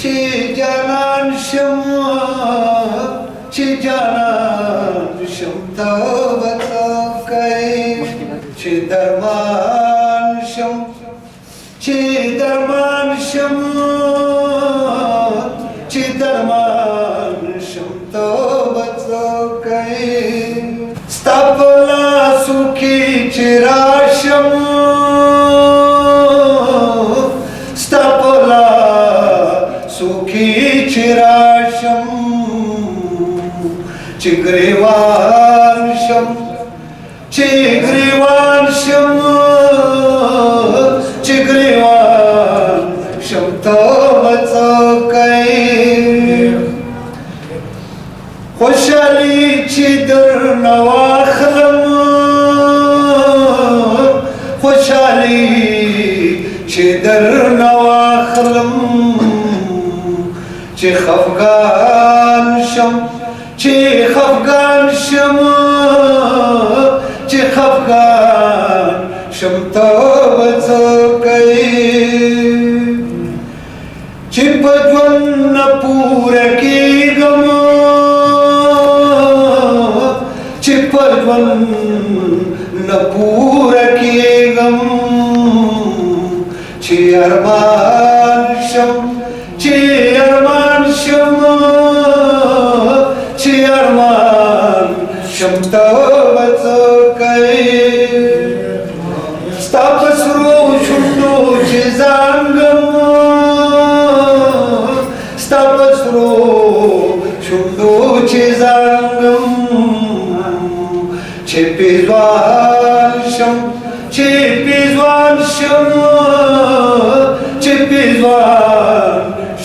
ci janan shum tavakai ci darman shum tavakai stapla sukhi chirasham stapla sukhi chirasham chigrivansham tavakai خوشحالی چی در نواخلم خوشحالی چی در نواخلم چی خفگان شم توبتوکی چی پجون نپور کی گم نپور کی غم چی ارمان شم توبتوکی ستاپ سرو شندو چی زنگم چپیزوان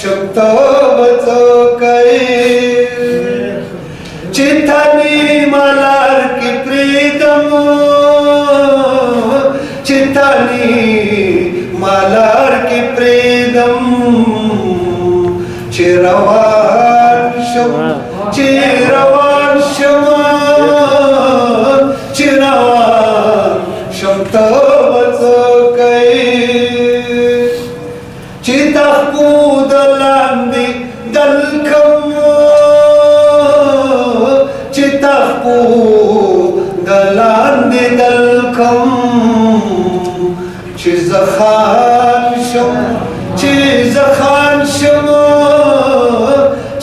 شم توبتوکی चिथानी Malhar की प्रीतम चिरवान शम तवतोकै चितकू दलांदी दलकम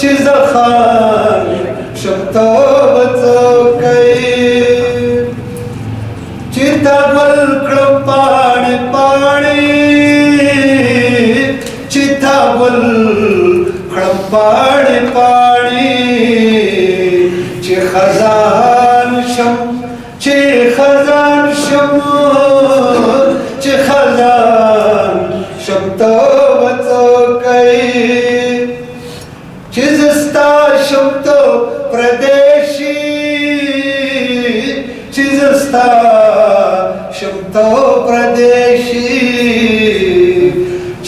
चिज़खान शम तवतोकै चितागल क्रपाणी पाणी चितागल क्रपाणी पाणी ची खजान शम तवतोकै चिजस्ता शम तो प्रदेशी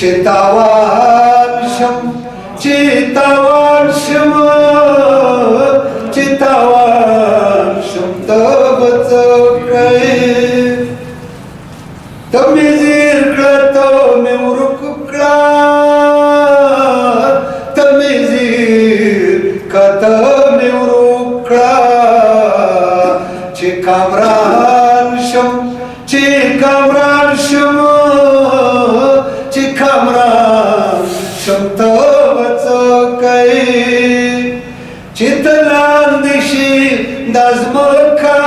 चितावान शम तवतोकै तमीजीर कतो में उरुकुकड़ा चिकामरान शम तवतोकै चितलान दिशी दाजमका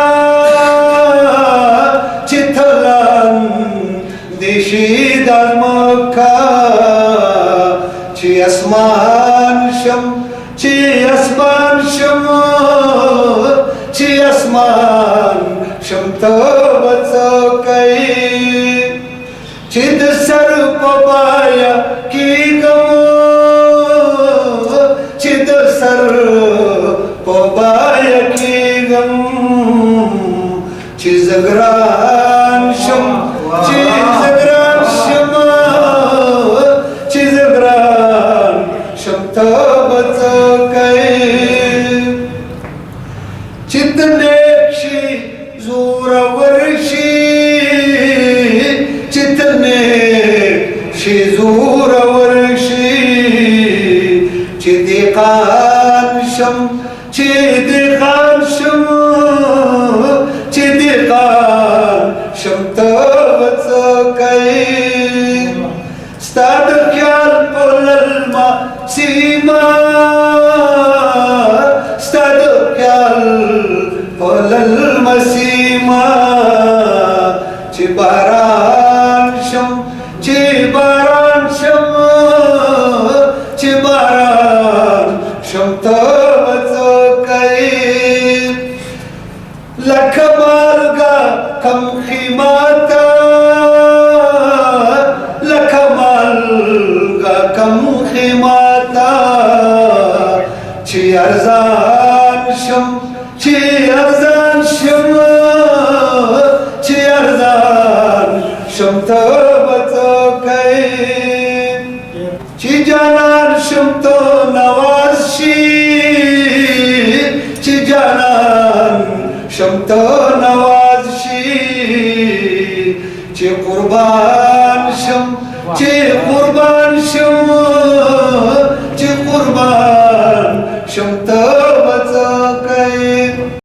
ची आसमान शम तवतोकै चिद सर पबाया की गम चिजगरान शम तवतोकै चितनेक्षी जोरावर्षी चितनेक्षी जोर شم چه دقان شم چه دقان شم تو بڅکای ستاد خیال پولل ما سیما ستاد خیال پولل ما سیما چه باران شم چه باران شم چه باران شم تو بڅکای لکه مالګه کم خیماتا لکه مالګه کم خیماتا چې ارزان شم چې ارزان شم چې ارزان شم ته بڅکای چې جانان شم ته نواز شي چې جانان شم ته نواز شي چې قربان شم چې قربان شم